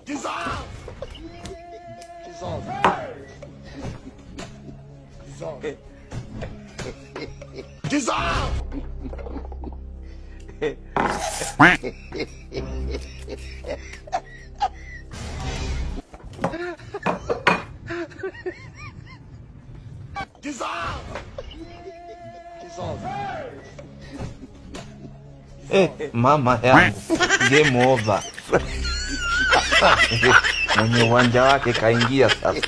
Dissolve! Dissolve. Dissolve. Dissolve! Dissolve! Dissolve. Mama yangu, game over. Mwenye uwanja wake kaingia sasa.